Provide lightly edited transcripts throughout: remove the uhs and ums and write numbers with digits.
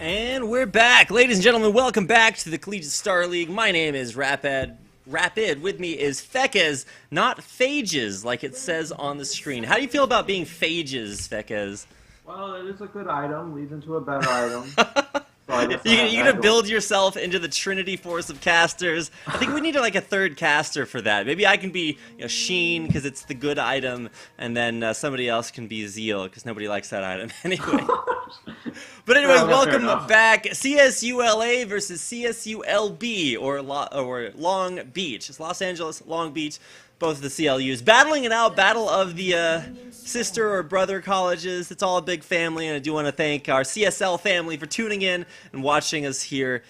And we're back. Ladies and gentlemen, welcome back to the Collegiate Star League. My name is Rapid. With me is Fekez, not Phages, like it says on the screen. How do you feel about being Phages, Fekez? Well, it is a good item, leads into a better item. So You're gonna build yourself into the Trinity Force of casters. I think we need like a third caster for that. Maybe I can be Sheen because it's the good item, and then somebody else can be Zeal because nobody likes that item anyway. But anyways, welcome back. CSULA versus CSULB, or Long Beach. It's Los Angeles, Long Beach. Both of the CLUs battling it out. Battle of the sister or brother colleges. It's all a big family, and I do want to thank our CSL family for tuning in and watching us here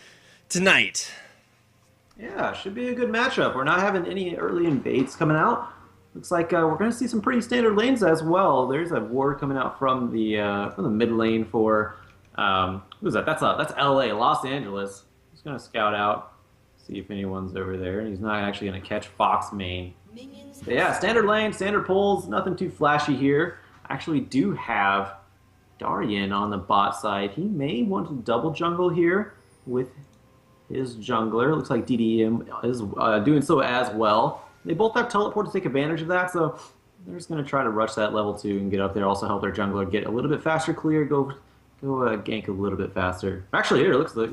tonight. Yeah, should be a good matchup. We're not having any early invades coming out. Looks like we're going to see some pretty standard lanes as well. There's a ward coming out from the mid lane for who's that? That's LA, Los Angeles. He's going to scout out, see if anyone's over there, and he's not actually going to catch Fox main. But yeah, standard lane, standard pulls, nothing too flashy here. I actually do have DarrYen on the bot side. He may want to double jungle here with his jungler. Looks like DDM is doing so as well. They both have teleport to take advantage of that, so they're just going to try to rush that level 2 and get up there. Also help their jungler get a little bit faster clear, go gank a little bit faster. Actually, here, it looks like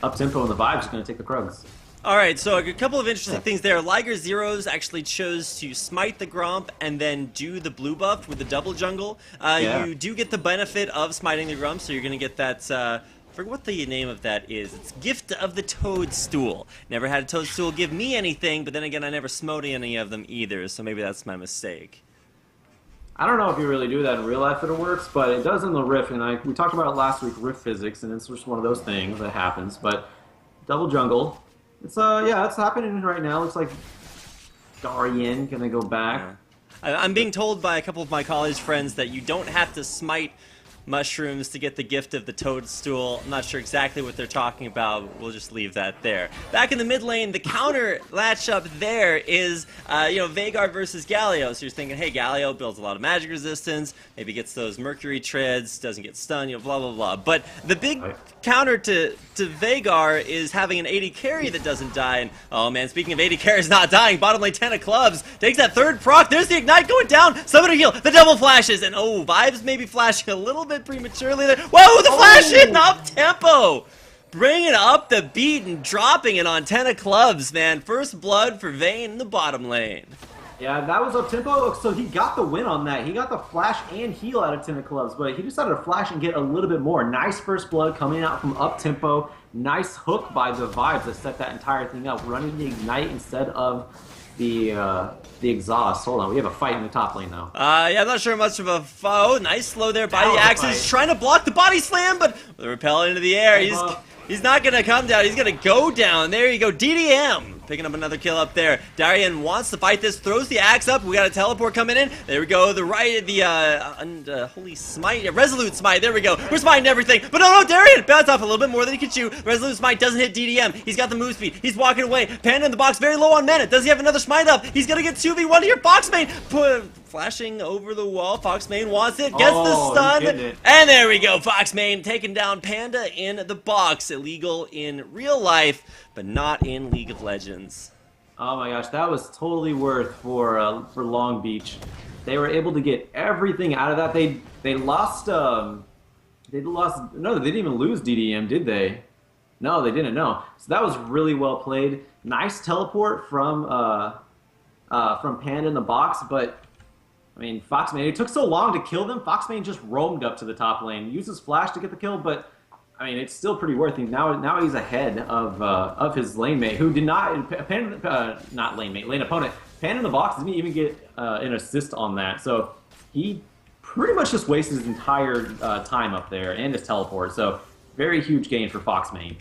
Uptempo and the Vibe's going to take the Krugs. Alright, so a couple of interesting things there. Liger Zeros actually chose to smite the Gromp and then do the blue buff with the double jungle. You do get the benefit of smiting the Gromp, so you're going to get that, I forget what the name of that is. It's Gift of the Toadstool. Never had a Toadstool give me anything, but then again, I never smote any of them either, so maybe that's my mistake. I don't know if you really do that in real life that it works, but it does in the Rift, and we talked about it last week, Rift physics, and it's just one of those things that happens, but double jungle. It's yeah, it's happening right now. Looks like DarrYen gonna go back. Yeah. I'm being told by a couple of my college friends that you don't have to smite mushrooms to get the Gift of the Toadstool. I'm not sure exactly what they're talking about. We'll just leave that there. Back in the mid lane, the counter matchup there is, Veigar versus Galio. So you're thinking, hey, Galio builds a lot of magic resistance, maybe gets those Mercury treads, doesn't get stunned, blah, blah, blah. But the big counter to Veigar is having an AD carry that doesn't die. And, oh man, speaking of AD carries not dying, bottom lane 10 of clubs takes that third proc. There's the Ignite going down. Somebody heal. The double flashes. And, oh, Vibes maybe flashing a little bit prematurely there. Whoa, the flash in Uptempo! Bringing up the beat and dropping it on 10 of clubs, man. First blood for Vayne in the bottom lane. Yeah, that was Uptempo, so he got the win on that. He got the flash and heal out of 10 of clubs, but he decided to flash and get a little bit more. Nice first blood coming out from Uptempo. Nice hook by the Vibes that set that entire thing up. Running the Ignite instead of the exhaust. Hold on, we have a fight in the top lane though. Yeah, I'm not sure much of a foe. Nice slow there by the Axis, trying to block the body slam, but the repel into the air. He's not gonna come down. He's gonna go down. There you go, DDM. Picking up another kill up there. DarrYen wants to fight this, throws the axe up. We got a teleport coming in. There we go. The holy smite, resolute smite. There we go. We're smiting everything. But no, DarrYen bounce off a little bit more than he can chew. Resolute smite doesn't hit DDM. He's got the move speed. He's walking away. Panda in the box, very low on mana. Does he have another smite up? He's gonna get 2v1 here. Fox main flashing over the wall. Fox main wants it. Gets the stun. And there we go. Fox main taking down Panda in the box. Illegal in real life, but not in League of Legends. Oh my gosh, that was totally worth for Long Beach. They were able to get everything out of that. They lost. No, they didn't even lose DDM, did they? No, they didn't. No. So that was really well played. Nice teleport from Panda in the box, but I mean, Foxmane, it took so long to kill them. Foxmane just roamed up to the top lane, used his flash to get the kill, but I mean, it's still pretty worthy. Now he's ahead of his lane mate, who did not not lane mate, lane opponent. Panda in the box didn't even get an assist on that, so he pretty much just wasted his entire time up there and his teleport. So very huge gain for Foxmane.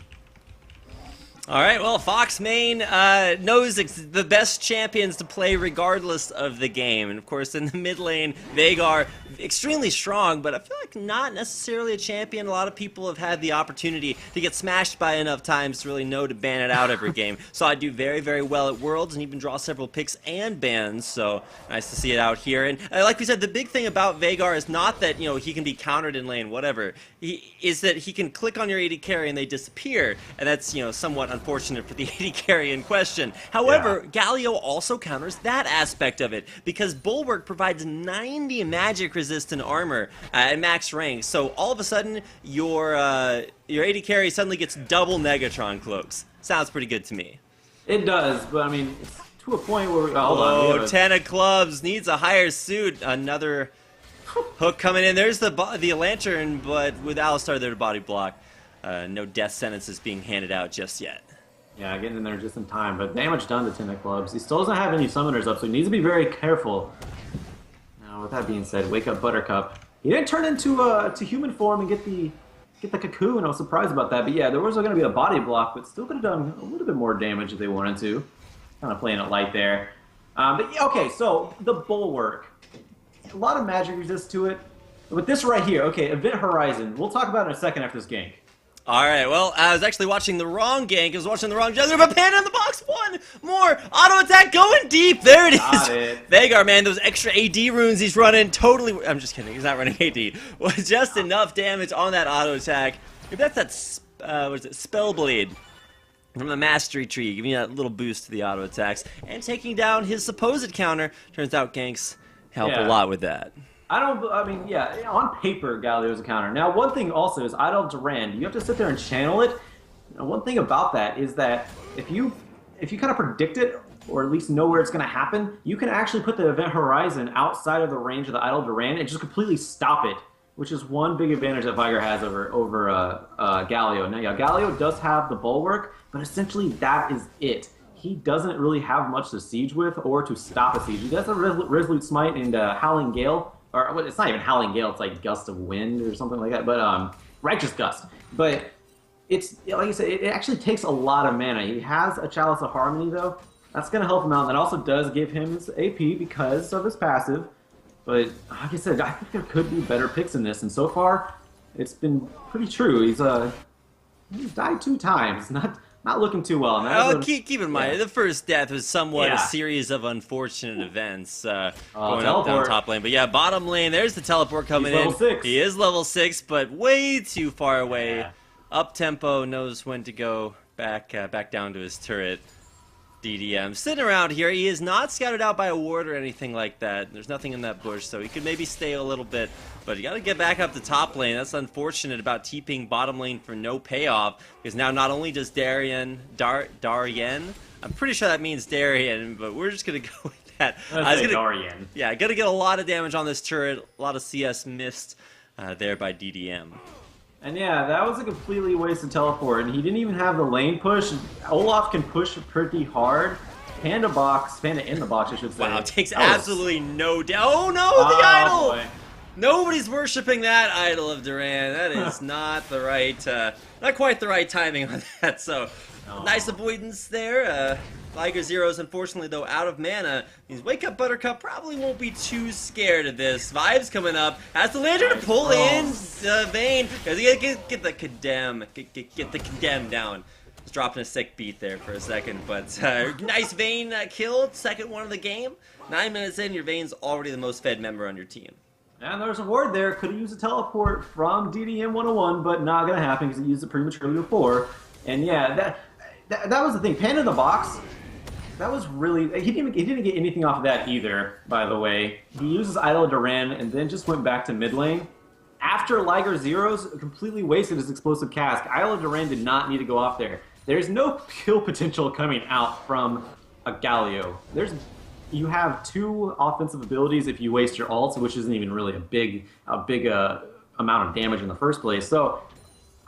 Alright, well, Fox main knows the best champions to play regardless of the game. And of course, in the mid lane, Veigar, extremely strong, but I feel like Rook, not necessarily a champion. A lot of people have had the opportunity to get smashed by enough times to really know to ban it out every game. So I do very, very well at Worlds and even draw several picks and bans. So nice to see it out here. And like we said, the big thing about Veigar is not that, you know, he can be countered in lane, whatever. Is that he can click on your AD carry and they disappear. And that's, you know, somewhat unfortunate for the AD carry in question. However, Galio also counters that aspect of it because Bulwark provides 90 magic resistant armor at max rank. So all of a sudden, your AD carry suddenly gets double Negatron cloaks. Sounds pretty good to me. It does, but I mean, it's to a point where oh, 10 of clubs needs a higher suit. Another hook coming in. There's the lantern, but with Alistar there to body block, no death sentences being handed out just yet. Yeah, getting in there just in time, but damage done to 10 of clubs. He still doesn't have any summoners up, so he needs to be very careful. Now, with that being said, Wake Up Buttercup. He didn't turn into to human form and get the cocoon. I was surprised about that, but yeah, there was going to be a body block, but still could have done a little bit more damage if they wanted to. Kind of playing it light there. But yeah, okay, so the Bulwark. A lot of magic resist to it. But this right here, okay, Event Horizon. We'll talk about it in a second after this gank. Alright, well, I was actually watching the wrong gank. I was watching the wrong jungler, but Panda in the box. One more auto attack going deep. There it is. Got it. Veigar, man, those extra AD runes he's running totally. I'm just kidding. He's not running AD. Was just enough damage on that auto attack. If that's that, what is it, Spellblade from the Mastery Tree, giving you that little boost to the auto attacks and taking down his supposed counter. Turns out ganks help a lot with that. I mean, yeah, on paper, Galio's a counter. Now, one thing also is Idol DarrYen. You have to sit there and channel it. Now, one thing about that is that if you kind of predict it, or at least know where it's going to happen, you can actually put the Event Horizon outside of the range of the Idol DarrYen and just completely stop it, which is one big advantage that Veigar has over Galio. Now, yeah, Galio does have the Bulwark, but essentially that is it. He doesn't really have much to siege with or to stop a siege. He does have Resolute Smite and Howling Gale. Or it's not even Howling Gale, it's like Gust of Wind or something like that, but Righteous Gust. But it's, like you said, it actually takes a lot of mana. He has a Chalice of Harmony, though. That's going to help him out. That also does give him his AP because of his passive. But, like I said, I think there could be better picks in this, and so far, it's been pretty true. He's died 2 times, not looking too well. And keep in mind, the first death was somewhat a series of unfortunate events going up down top lane. But yeah, bottom lane, there's the teleport coming in. Level 6. He is level 6, but way too far away. Yeah. Uptempo knows when to go back down to his turret. DDM sitting around here. He is not scouted out by a ward or anything like that. There's nothing in that bush, so he could maybe stay a little bit. But you got to get back up the top lane. That's unfortunate about TPing bottom lane for no payoff. Because now not only does DarrYen, I'm pretty sure that means DarrYen, but we're just going to go with that. DarrYen. Yeah, going to get a lot of damage on this turret. A lot of CS missed there by DDM. And yeah, that was a completely wasted teleport, and he didn't even have the lane push. Olaf can push pretty hard. Panda in the box, I should say. Wow, it takes absolutely no damage. Oh no, the idol! Boy. Nobody's worshiping that idol of DarrYen. That is not the right, not quite the right timing on that. So, nice avoidance there. Liger Zero's unfortunately though out of mana. Means Wake Up Buttercup probably won't be too scared of this. Vibes coming up. Has the lantern to pull in Vayne. Cause he get the condemn. Get the condemn down. Was dropping a sick beat there for a second, but nice Vayne kill. Second one of the game. 9 minutes in, your Vayne's already the most fed member on your team. And there's a ward there. Could have used a teleport from DDM 101, but not gonna happen because he used it prematurely before. And yeah, that was the thing. Panda in the box. That was really... He didn't get anything off of that either, by the way. He uses Idol DarrYen and then just went back to mid lane. After Liger Zero's completely wasted his explosive cask, Idol DarrYen did not need to go off there. There's no kill potential coming out from a Galio. You have 2 offensive abilities if you waste your ults, which isn't even really a big amount of damage in the first place. So,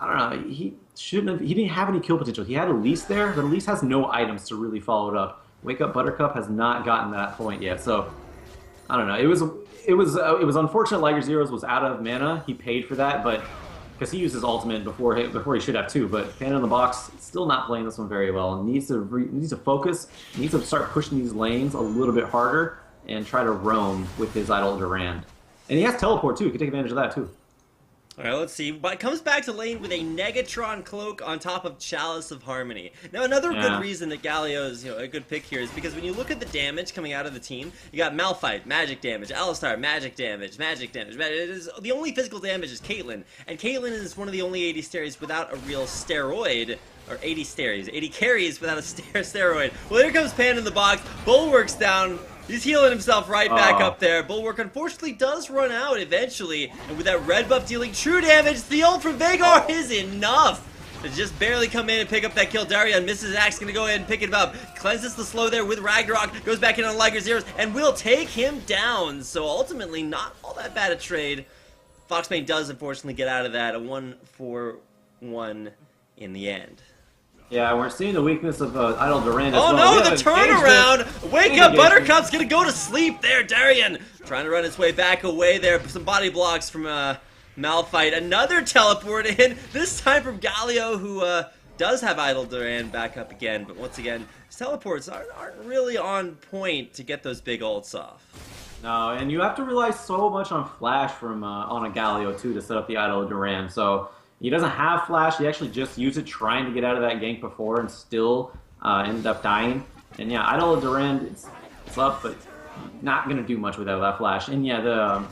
I don't know, he didn't have any kill potential. He had Elise there, but Elise has no items to really follow it up. Wake Up Buttercup has not gotten that point yet, so I don't know. It was unfortunate Liger Zero's was out of mana. He paid for that, but because he used his ultimate before he should have too. But Panda in the box still not playing this one very well. Needs to focus. Needs to start pushing these lanes a little bit harder and try to roam with his Idol DarrYen. And he has teleport too. He can take advantage of that too. All right, let's see. But comes back to lane with a Negatron cloak on top of Chalice of Harmony. Now, another good reason that Galio is a good pick here is because when you look at the damage coming out of the team, you got Malphite, magic damage, Alistar, magic damage, magic damage. It is, the only physical damage is Caitlyn, and Caitlyn is one of the only AD carries without a real steroid. Or 80 steries, 80 carries without a steroid. Well, here comes Panda in the box. Bulwark's down. He's healing himself right back up there. Bulwark unfortunately does run out eventually. And with that red buff dealing true damage, the ult from Vhagar is enough to just barely come in and pick up that kill. DarrYen misses axe, gonna go ahead and pick it up. Cleanses the slow there with Ragnarok, goes back in on Liger Zeros, and will take him down. So ultimately, not all that bad a trade. Foxmane does unfortunately get out of that. A 1-for-1 in the end. Yeah, we're seeing the weakness of Idle DarrYen as well. Oh no, the turnaround! Wake Up Buttercup's gonna go to sleep there, DarrYen! Trying to run his way back away there. Some body blocks from Malphite. Another teleport in, this time from Galio, who does have Idle DarrYen back up again. But once again, his teleports aren't really on point to get those big ults off. No, and you have to rely so much on Flash from on a Galio, too, to set up the Idle DarrYen. So he doesn't have Flash. He actually just used it trying to get out of that gank before and still ended up dying. And yeah, Idle DarrYen, it's up, but not going to do much without that Flash. And yeah,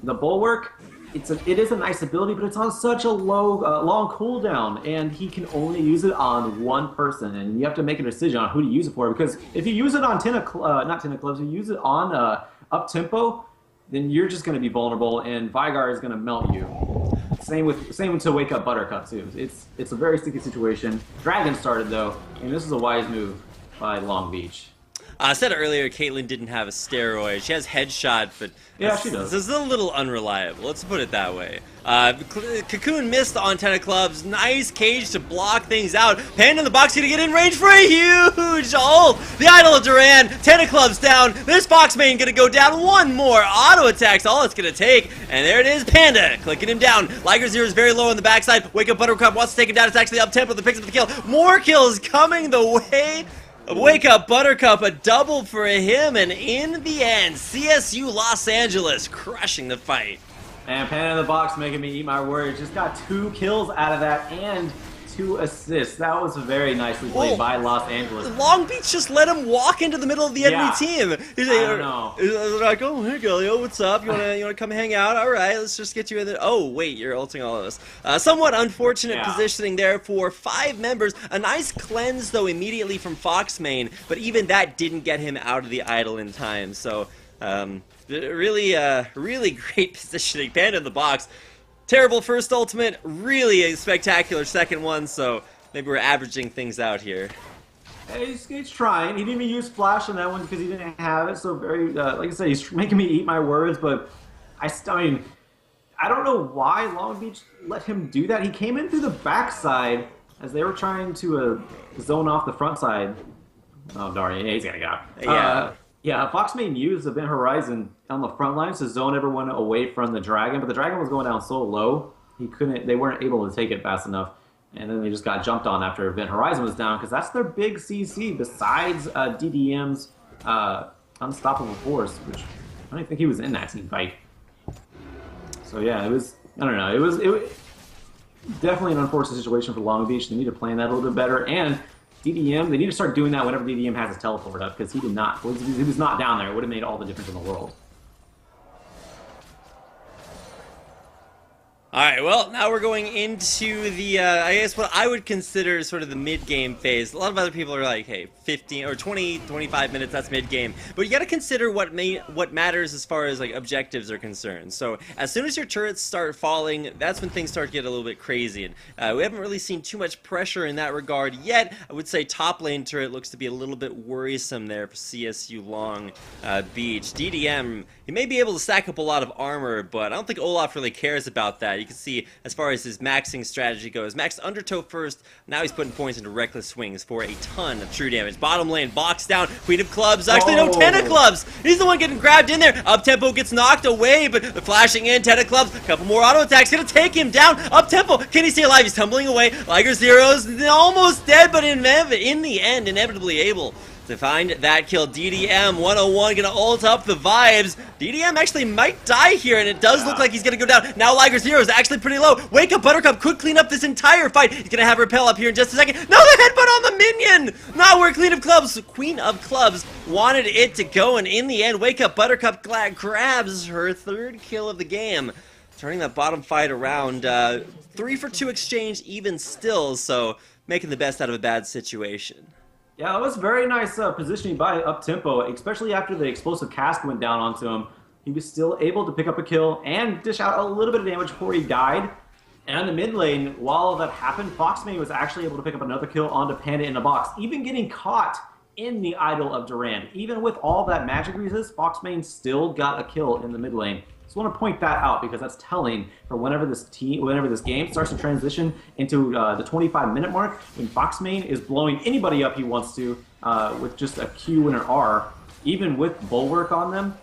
the Bulwark, it is a nice ability, but it's on such a long cooldown, and he can only use it on one person, and you have to make a decision on who to use it for, because if you use it on not Ten of Clubs, you use it on Uptempo, then you're just going to be vulnerable, and Vhagar is going to melt you. Same to Wake Up Buttercup too. It's a very sticky situation. Dragon started though, and this is a wise move by Long Beach. I said earlier Caitlyn didn't have a steroid. She has headshot, but yeah, she does. This is a little unreliable. Let's put it that way. Cocoon missed on Ten of Clubs. Nice cage to block things out. Panda in the box gonna get in range for a huge ult. The Idol of DarrYen. Ten of Clubs down. This Foxmane gonna go down. One more auto attack's all it's gonna take, and there it is. Panda clicking him down. Liger Zero is very low on the backside. Wake Up Buttercup wants to take him down. It's actually Uptempo that picks up the kill. More kills coming the way. Wake Up Buttercup, a double for him, and in the end, CSU Los Angeles crushing the fight. And Panda in the box making me eat my words. Just got 2 kills out of that and 2 assists. That was very nicely played by Los Angeles. Long Beach just let him walk into the middle of the enemy team. He's like, I don't know. He's like, oh, hey, Galio, what's up? You wanna come hang out? All right, let's just get you in there. Oh, wait, you're ulting all of us. Somewhat unfortunate positioning there for 5 members. A nice cleanse, though, immediately from Foxmane, but even that didn't get him out of the idol in time. So, really great positioning. Panda in the box. Terrible first ultimate, really a spectacular second one, so maybe we're averaging things out here. Hey, he's trying. He didn't even use Flash on that one because he didn't have it, so very, like I said, he's making me eat my words, but I mean, I don't know why Long Beach let him do that. He came in through the backside as they were trying to zone off the front side. Oh, DarrYen, he's gonna go. Yeah, Foxmane used Event Horizon on the front lines to zone everyone away from the Dragon, but the Dragon was going down so low, they weren't able to take it fast enough, and then they just got jumped on after Event Horizon was down, because that's their big CC, besides DDM's Unstoppable Force, which I don't think he was in that team fight. So yeah, it was, I don't know, it was definitely an unfortunate situation for Long Beach. They need to plan that a little bit better, and DDM, they need to start doing that whenever DDM has his teleport up, because he was not down there. It would have made all the difference in the world. Alright, well, now we're going into the, I guess what I would consider sort of the mid-game phase. A lot of other people are like, hey, 15 or 20, 25 minutes, that's mid-game. But you gotta consider what matters as far as, like, objectives are concerned. So, as soon as your turrets start falling, that's when things start to get a little bit crazy. And we haven't really seen too much pressure in that regard yet. I would say top lane turret looks to be a little bit worrisome there for CSU Long Beach. DDM, he may be able to stack up a lot of armor, but I don't think Olaf really cares about that. You can see, as far as his maxing strategy goes, maxed Undertow first, now he's putting points into Reckless Swings for a ton of true damage. Bottom lane, box down, Queen of Clubs, actually no, Ten of Clubs! He's the one getting grabbed in there, Uptempo gets knocked away, but flashing in, Ten of Clubs, a couple more auto attacks, gonna take him down, Uptempo, can he stay alive? He's tumbling away, Liger Zero's almost dead, but in the end, inevitably able to find that kill. DDM 101 gonna ult up the vibes. DDM actually might die here, and it does look like he's gonna go down. Now Liger Zero is actually pretty low. Wake Up Buttercup could clean up this entire fight. He's gonna have Repel up here in just a second. No, the headbutt on the minion! Not where Queen of Clubs wanted it to go, and in the end, Wake Up Buttercup grabs her 3rd kill of the game, turning that bottom fight around. 3 for 2 exchange even still, so making the best out of a bad situation. Yeah, it was very nice positioning by Uptempo, especially after the explosive cast went down onto him. He was still able to pick up a kill and dish out a little bit of damage before he died. And in the mid lane, while that happened, Foxmane was actually able to pick up another kill onto Panda in a box, even getting caught in the idol of DarrYen. Even with all that magic resist, Foxmane still got a kill in the mid lane. Just want to point that out because that's telling for whenever this game starts to transition into the 25-minute mark, when Foxmane is blowing anybody up he wants to with just a Q and an R, even with Bulwark on them,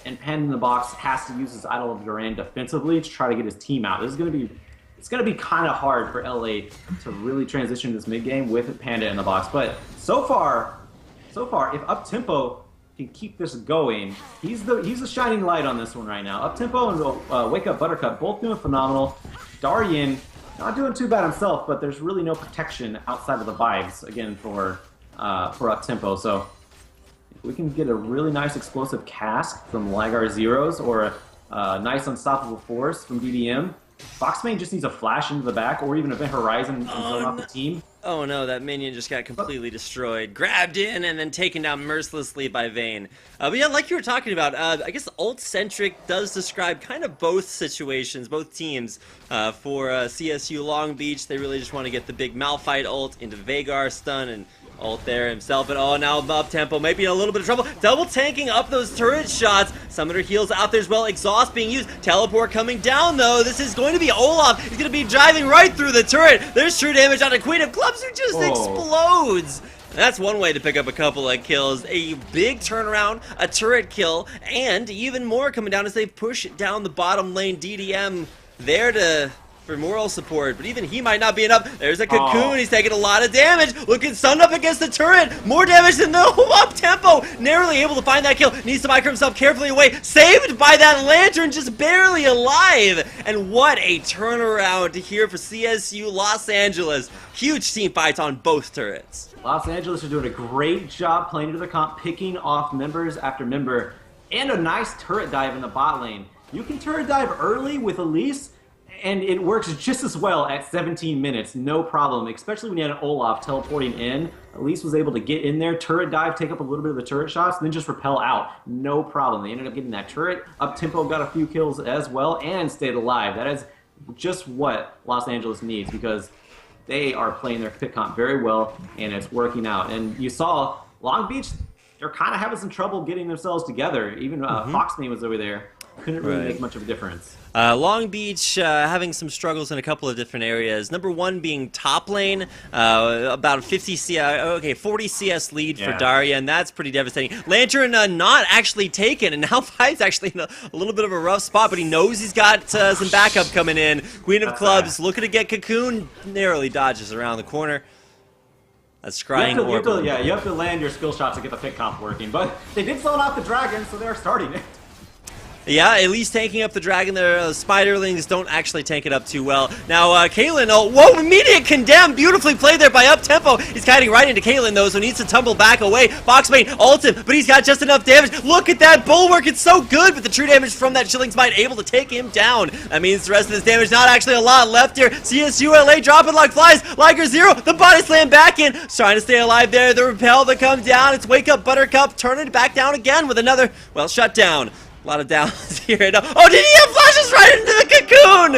and Panda in the box has to use his Idol of DarrYen defensively to try to get his team out. It's going to be kind of hard for LA to really transition this mid game with Panda in the box. But so far, if Uptempo can keep this going, he's the shining light on this one right now. Uptempo and Wake Up Buttercup both doing phenomenal. DarrYen not doing too bad himself, but there's really no protection outside of the vibes again for Uptempo. So if we can get a really nice explosive cask from Ligar Zeros or a nice unstoppable force from DDM, Foxmane just needs a flash into the back or even Event Horizon and zone off the team. Oh no, that minion just got completely destroyed. Grabbed in and then taken down mercilessly by Vayne. But yeah, like you were talking about, I guess ult-centric does describe kind of both situations, both teams. For CSU Long Beach, they really just want to get the big Malphite ult into Veigar stun and ult there himself, and oh, now Uptempo might be in a little bit of trouble. Double tanking up those turret shots. Summoner heals out there as well. Exhaust being used. Teleport coming down though. This is going to be Olaf. He's going to be driving right through the turret. There's true damage on a Queen of Clubs who just explodes. That's one way to pick up a couple of kills. A big turnaround, a turret kill, and even more coming down as they push down the bottom lane. DDM there for moral support, but even he might not be enough. There's a Cocoon. He's taking a lot of damage. Looking stunned up against the turret. More damage than the Uptempo. Narrowly able to find that kill. Needs to micro himself carefully away. Saved by that lantern, just barely alive. And what a turnaround here for CSU Los Angeles. Huge team fights on both turrets. Los Angeles are doing a great job playing to the comp, picking off members after member, and a nice turret dive in the bot lane. You can turret dive early with Elise, and it works just as well at 17 minutes, no problem, especially when you had an Olaf teleporting in. Elise was able to get in there, turret dive, take up a little bit of the turret shots, and then just repel out. No problem. They ended up getting that turret. Uptempo got a few kills as well and stayed alive. That is just what Los Angeles needs because they are playing their pick comp very well, and it's working out. And you saw Long Beach, they're kind of having some trouble getting themselves together. Even Foxmane was over there. Couldn't really make much of a difference. Long Beach having some struggles in a couple of different areas. Number one being top lane, about 40 CS lead for DarrYen. That's pretty devastating. Lantern not actually taken, and now Five's actually in a little bit of a rough spot, but he knows he's got some backup coming in. Queen of Clubs looking to get Cocoon, narrowly dodges around the corner. A scrying orb. You have to land your skill shots to get the pick comp working, but they did zone out the dragon, so they're starting it. Yeah, at least tanking up the dragon there. Spiderlings don't actually tank it up too well. Now, Kalen, whoa, immediate condemn. Beautifully played there by Uptempo. He's kiting right into Kalen, though, so needs to tumble back away. Foxmane ult him, but he's got just enough damage. Look at that bulwark. It's so good, but the true damage from that Chilling Smite able to take him down. That means the rest of his damage, not actually a lot left here. CSULA dropping like flies. Liger Zero, the body slam back in. Trying to stay alive there. The repel that comes down. It's Wake Up Buttercup turning it back down again with another, well, shutdown. A lot of downs here. Oh, did he have flashes right into the Cocoon?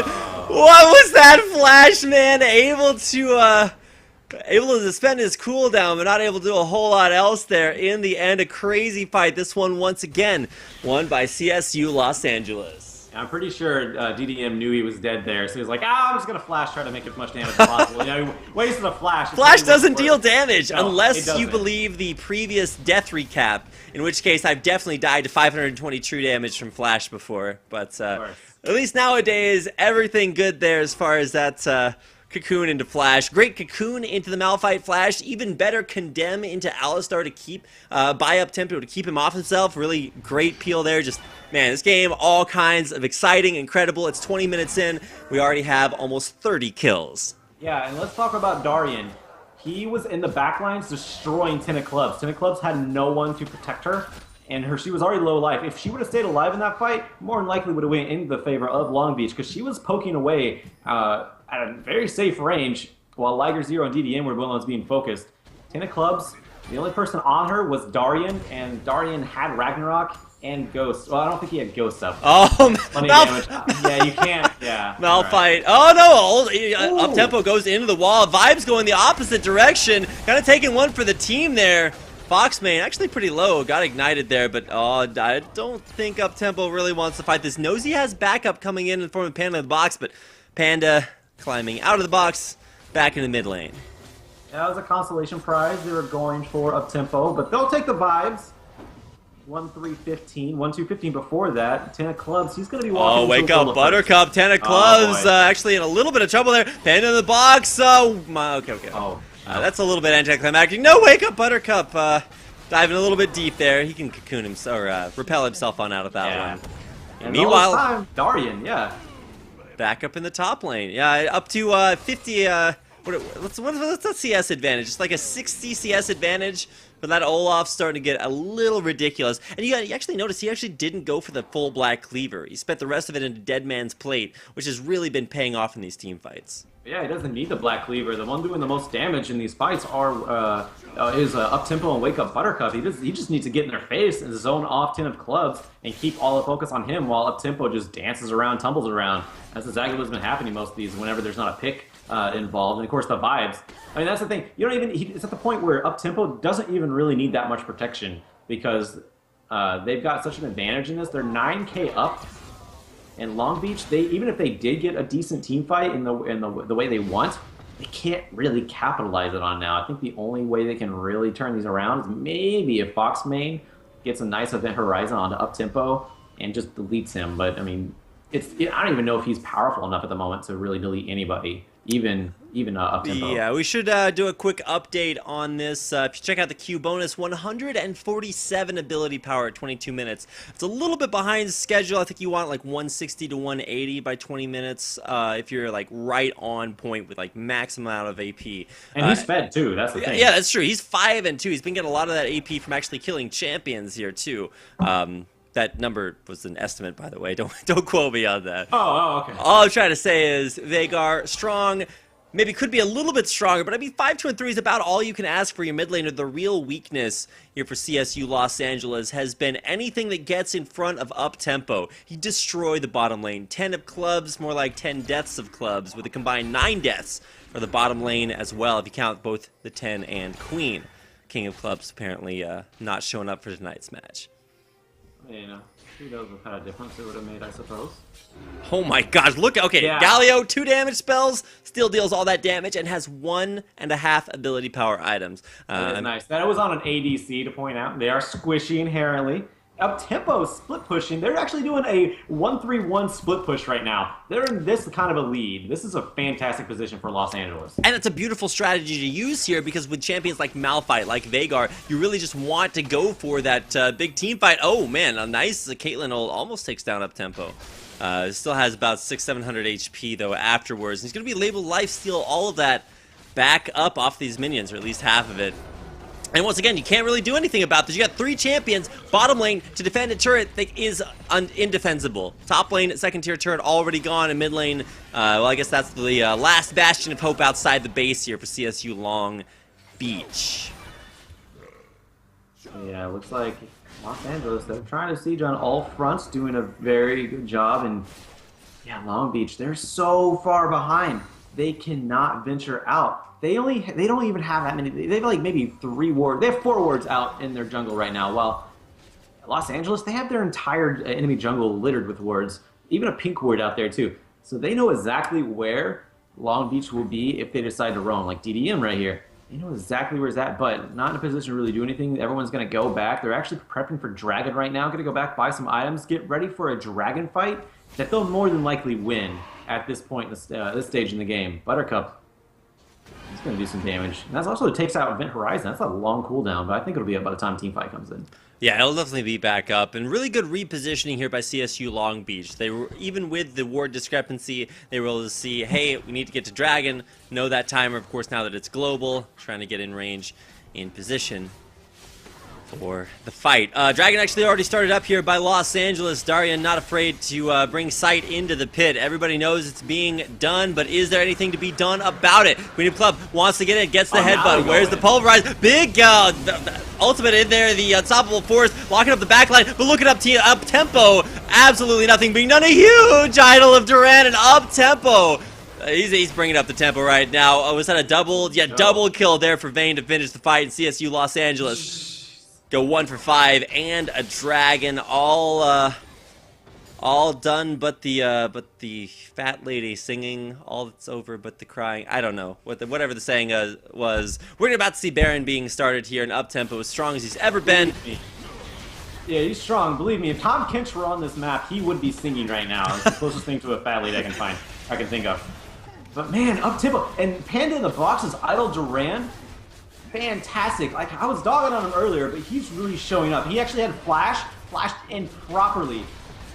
What was that flash, man? Able to spend his cooldown, but not able to do a whole lot else there. In the end, a crazy fight. This one, once again, won by CSU Los Angeles. I'm pretty sure DDM knew he was dead there, so he was like, I'm just going to flash, try to make as much damage as possible. You know, he wasted a flash. Flash doesn't deal damage unless you believe the previous death recap, in which case I've definitely died to 520 true damage from Flash before. But at least nowadays, everything good there as far as that Cocoon into Flash. Great Cocoon into the Malphite Flash. Even better Condemn into Alistar to keep buy up Tempo to keep him off himself. Really great peel there. Just, man, this game, all kinds of exciting, incredible. It's 20 minutes in. We already have almost 30 kills. Yeah, and let's talk about DarrYen. He was in the backlines destroying 10 of Clubs. 10 of Clubs had no one to protect her, and she was already low life. If she would have stayed alive in that fight, more than likely would have went into the favor of Long Beach, because she was poking away at a very safe range while Liger Zero and DDN were the ones being focused. 10 of Clubs, the only person on her was DarrYen, and DarrYen had Ragnarok and Ghost. Well, I don't think he had Ghost up. Oh, damage. Yeah, you can't. Yeah. Malphite. Right. Oh no! Uptempo goes into the wall. Vibes going the opposite direction. Kind of taking one for the team there. Foxmane actually pretty low. Got ignited there, but I don't think Uptempo really wants to fight this. Knows he has backup coming in form of Panda in the box, but Panda climbing out of the box, back in the mid lane. Yeah, that was a consolation prize. They were going for Uptempo, but they'll take the vibes. 1-3-15, 1-2-15 before that. 10 of Clubs, he's going to be walking. Oh, wake up, Buttercup. 10 of Clubs, actually in a little bit of trouble there. Panda in the box. Okay. Oh, that's a little bit anticlimactic. No, wake up, Buttercup. Diving a little bit deep there. He can cocoon himself, or repel himself on out of that one. And meanwhile, DarrYen, back up in the top lane. Yeah, up to 50. What's that CS advantage? It's like a 60 CS advantage. But that Olaf's starting to get a little ridiculous. And you actually notice he actually didn't go for the full black cleaver. He spent the rest of it into Dead Man's Plate, which has really been paying off in these team fights. Yeah, he doesn't need the black cleaver. The one doing the most damage in these fights is Uptempo and Wake Up Buttercup. He just needs to get in their face and zone off 10 of Clubs and keep all the focus on him while Uptempo just dances around, tumbles around. That's exactly what's been happening most of these whenever there's not a pick involved. And of course the vibes. I mean, that's the thing. You don't even. It's at the point where Uptempo doesn't even really need that much protection because they've got such an advantage in this. They're 9K up, and Long Beach. Even if they did get a decent team fight in the way they want, they can't really capitalize it on now. I think the only way they can really turn these around is maybe if Foxmane gets a nice Event Horizon onto Uptempo and just deletes him. But I mean, I don't even know if he's powerful enough at the moment to really delete anybody. Even Uptempo. Yeah, we should do a quick update on this. If you check out the Q bonus, 147 ability power at 22 minutes. It's a little bit behind schedule. I think you want like 160 to 180 by 20 minutes if you're like right on point with like max amount of AP. And he's fed too, that's the thing. Yeah, that's true. He's 5 and 2. He's been getting a lot of that AP from actually killing champions here too. That number was an estimate, by the way. Don't quote me on that. Oh, okay. All I'm trying to say is Veigar, strong, maybe could be a little bit stronger, but I mean 5, 2, and 3 is about all you can ask for your mid laner. The real weakness here for CSU Los Angeles has been anything that gets in front of Uptempo. He destroyed the bottom lane. 10 of Clubs, more like 10 deaths of Clubs, with a combined 9 deaths for the bottom lane as well, if you count both the 10 and Queen. King of Clubs apparently not showing up for tonight's match. You know, who knows what kind of difference it would have made, I suppose. Oh my gosh, look, okay, yeah. Galio, 2 damage spells, still deals all that damage, and has 1.5 ability power items. That is nice. That was on an ADC, to point out. They are squishy inherently. Uptempo split pushing. They're actually doing a 1-3-1 split push right now. They're in this kind of a lead. This is a fantastic position for Los Angeles. And it's a beautiful strategy to use here because with champions like Malphite, like Veigar, you really just want to go for that big team fight. Oh man, a nice Caitlyn almost takes down Uptempo. Still has about 600-700 HP though afterwards. And he's going to be labeled lifesteal all of that back up off these minions, or at least half of it. And once again, you can't really do anything about this. You got 3 champions, bottom lane, to defend a turret that is indefensible. Top lane, second tier turret already gone, and mid lane, well, I guess that's the last bastion of hope outside the base here for CSU Long Beach. Yeah, looks like Los Angeles, they're trying to siege on all fronts, doing a very good job. And yeah, Long Beach, they're so far behind. They cannot venture out. They don't even have that many. They have like maybe 3 wards. They have 4 wards out in their jungle right now. While Los Angeles, they have their entire enemy jungle littered with wards. Even a pink ward out there too. So they know exactly where Long Beach will be if they decide to roam. Like DDM right here. They know exactly where it's at, but not in a position to really do anything. Everyone's going to go back. They're actually prepping for Dragon right now. Going to go back, buy some items, get ready for a Dragon fight that they'll more than likely win at this point, this stage in the game. Buttercup going to do some damage. And that's also takes out Event Horizon. That's a long cooldown, but I think it'll be up by the time Teamfight comes in. Yeah, it'll definitely be back up, and really good repositioning here by CSU Long Beach. They were, even with the ward discrepancy, they were able to see, hey, we need to get to Dragon, know that timer, of course, now that it's global, trying to get in range, in position for the fight. Dragon actually already started up here by Los Angeles. DarrYen not afraid to bring sight into the pit. Everybody knows it's being done, but is there anything to be done about it? Queen of Club wants to get it, gets the headbutt. Where's the pulverize? Big the ultimate in there, the unstoppable force, locking up the backline, but look at Uptempo. Absolutely nothing being done. A huge idol of DarrYen and Uptempo. He's bringing up the tempo right now. Was that a double? Yeah, double kill there for Vayne to finish the fight in CSU Los Angeles. Go 1 for 5 and a dragon, all done, but the fat lady singing, all that's over but the crying. I don't know whatever the saying was. We're about to see Baron being started here in Uptempo, as strong as he's ever been. Yeah, he's strong. Believe me, if Tom Kinch were on this map, he would be singing right now. It's the closest thing to a fat lady I can think of. But man, Uptempo and Panda in the box is idle DarrYen. Fantastic. Like, I was dogging on him earlier, but he's really showing up. He actually had flashed in properly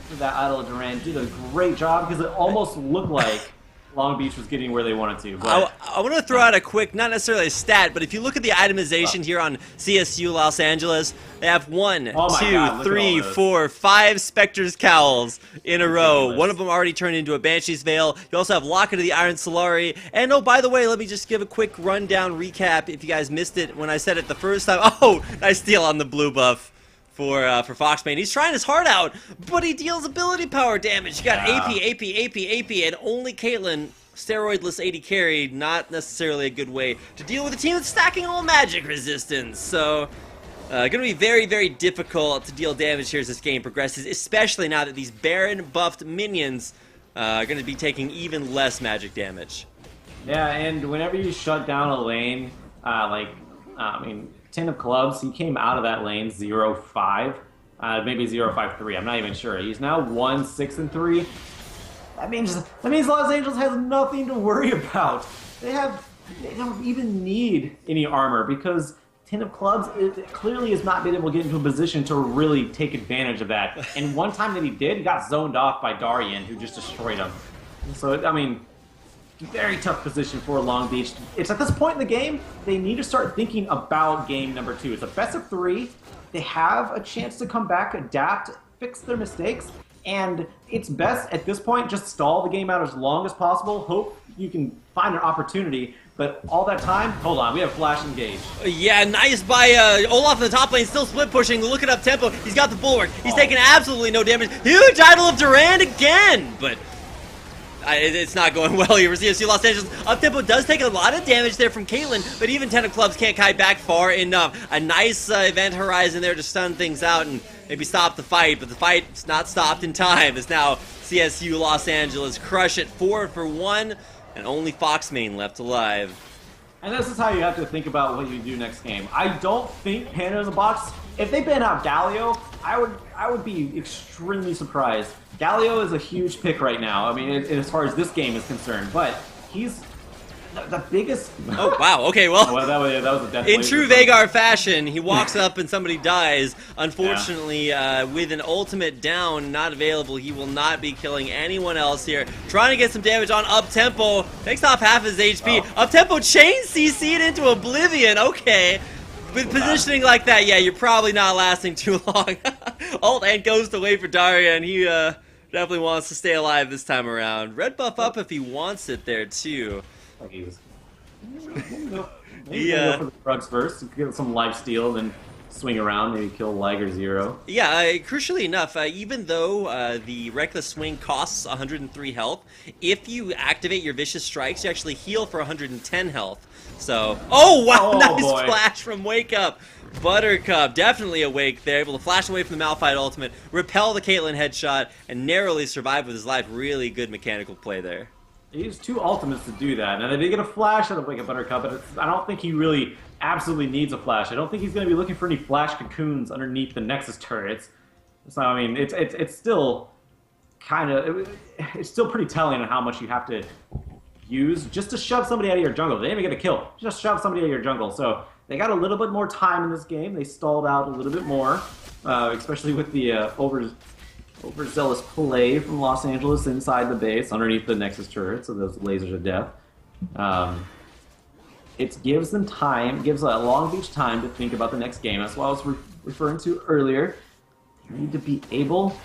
for that idol of DarrYen. Did a great job because it almost looked like Long Beach was getting where they wanted to. But I want to throw out a quick, not necessarily a stat, but if you look at the itemization here on CSU Los Angeles, they have 1, 2, 3, 4, 5 Spectre's Cowls in a row. One of them already turned into a Banshee's Veil. You also have Locket of the Iron Solari. And oh, by the way, let me just give a quick rundown recap if you guys missed it when I said it the first time. Oh, nice steal on the blue buff for Foxbane. He's trying his heart out, but he deals ability power damage. You got AP, and only Caitlyn, steroidless 80 carry, not necessarily a good way to deal with a team that's stacking all magic resistance. So, going to be very, very difficult to deal damage here as this game progresses, especially now that these Baron buffed minions are going to be taking even less magic damage. Yeah, and whenever you shut down a lane, I mean, 10 of clubs, he came out of that lane 0-5, maybe 0-5-3, I'm not even sure. He's now 1-6-3. That means Los Angeles has nothing to worry about. They don't even need any armor because 10 of clubs clearly has not been able to get into a position to really take advantage of that. And one time that he did, he got zoned off by DarrYen, who just destroyed him. So, I mean, very tough position for Long Beach. It's at this point in the game, they need to start thinking about game number 2. It's a best of 3. They have a chance to come back, adapt, fix their mistakes, and it's best at this point just stall the game out as long as possible. Hope you can find an opportunity, but all that time, hold on, we have flash engage. Yeah, nice by Olaf in the top lane, still split pushing, look at Uptempo, he's got the bulwark, he's taking absolutely no damage. Huge idol of DarrYen again, but it's not going well here for CSU Los Angeles. Uptempo does take a lot of damage there from Caitlyn, but even 10 of clubs can't kite back far enough. A nice event horizon there to stun things out and maybe stop the fight, but the fight's not stopped in time as now CSU Los Angeles crush it 4 for 1, and only Foxbane left alive. And this is how you have to think about what you do next game. I don't think Panda in the box, if they ban out Galio, I would be extremely surprised. Galio is a huge pick right now. I mean, as far as this game is concerned, but he's the biggest. Oh wow! Okay, well, that was a death in true Veigar fashion, he walks up and somebody dies. Unfortunately, with an ultimate down, not available, he will not be killing anyone else here. Trying to get some damage on Uptempo, takes off half his HP. Uptempo chain CC'd into oblivion. Okay. With positioning like that, yeah, you're probably not lasting too long. Ult and ghost away for DarrYen. He definitely wants to stay alive this time around. Red buff up if he wants it there too. Maybe go for the drugs first, get some life steal, then swing around, maybe kill Liger 0. Yeah, crucially enough, even though the Reckless Swing costs 103 health, if you activate your Vicious Strikes, you actually heal for 110 health. So, oh wow, nice flash from WakeUpButtercup. Definitely awake there, able to flash away from the Malphite ultimate, repel the Caitlyn headshot, and narrowly survive with his life. Really good mechanical play there. He used 2 ultimates to do that. Now, they did get a flash out of WakeUpButtercup, but I don't think he really absolutely needs a flash. I don't think he's going to be looking for any flash cocoons underneath the Nexus turrets. So, I mean, it's still kind of... It's still pretty telling on how much you have to use just to shove somebody out of your jungle. They didn't even get a kill. Just shove somebody out of your jungle. So they got a little bit more time in this game. They stalled out a little bit more, especially with the overzealous play from Los Angeles inside the base, underneath the Nexus turret, so those lasers of death. It gives them time, gives Long Beach time to think about the next game. That's what I was referring to earlier. You need to be able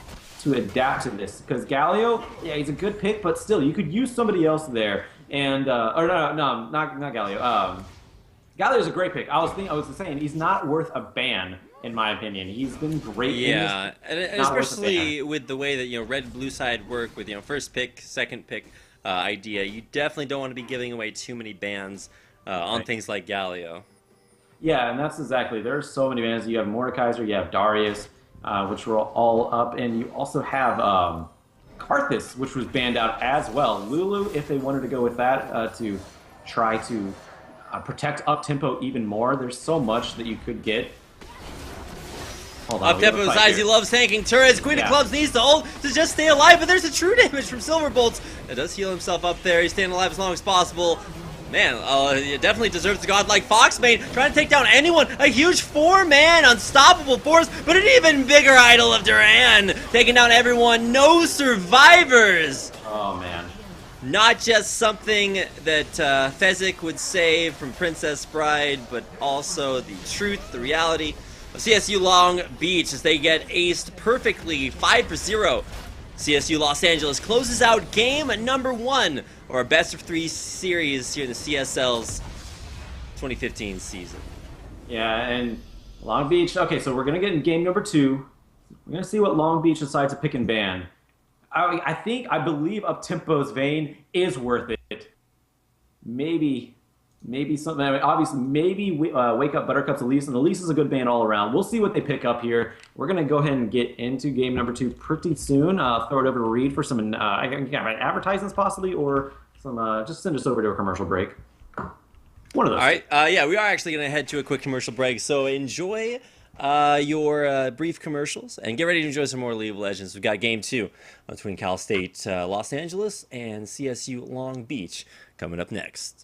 to adapt to this, because Galio, yeah, he's a good pick, but still, you could use somebody else there. And or no, not Galio. Galio's a great pick. I was saying he's not worth a ban, in my opinion. He's been great. Yeah, and especially with the way that red blue side work with first pick, second pick idea, you definitely don't want to be giving away too many bans on things like Galio. Yeah, and that's exactly. There are so many bans. You have Mordekaiser, you have Darius, which were all up, and you also have Karthus, which was banned out as well. Lulu, if they wanted to go with that to try to protect Uptempo even more, there's so much that you could get. Uptempo decides he loves tanking turrets. Queen of Clubs needs to ult to just stay alive, but there's a true damage from Silverbolts. It does heal himself up there. He's staying alive as long as possible. Man, he definitely deserves the godlike Foxbane, trying to take down anyone. A huge 4-man unstoppable force, but an even bigger idol of DarrYen, taking down everyone. No survivors. Oh, man. Not just something that Fezzik would say from Princess Bride, but also the truth, the reality of CSU Long Beach as they get aced perfectly 5-0. CSU Los Angeles closes out game number 1, or a best-of-3 series here in the CSL's 2015 season. Yeah, and Long Beach, okay, so we're going to get in game number 2. We're going to see what Long Beach decides to pick and ban. I believe Uptempo's Vayne is worth it. Maybe something. I mean, obviously, maybe WakeUpButtercup's Elise, and Elise is a good ban all around. We'll see what they pick up here. We're gonna go ahead and get into game number 2 pretty soon. Throw it over to Reed for some advertisements possibly, or some just send us over to a commercial break. One of those. All right. Yeah, we are actually gonna head to a quick commercial break. So enjoy your brief commercials and get ready to enjoy some more League of Legends. We've got game 2 between Cal State Los Angeles and CSU Long Beach coming up next.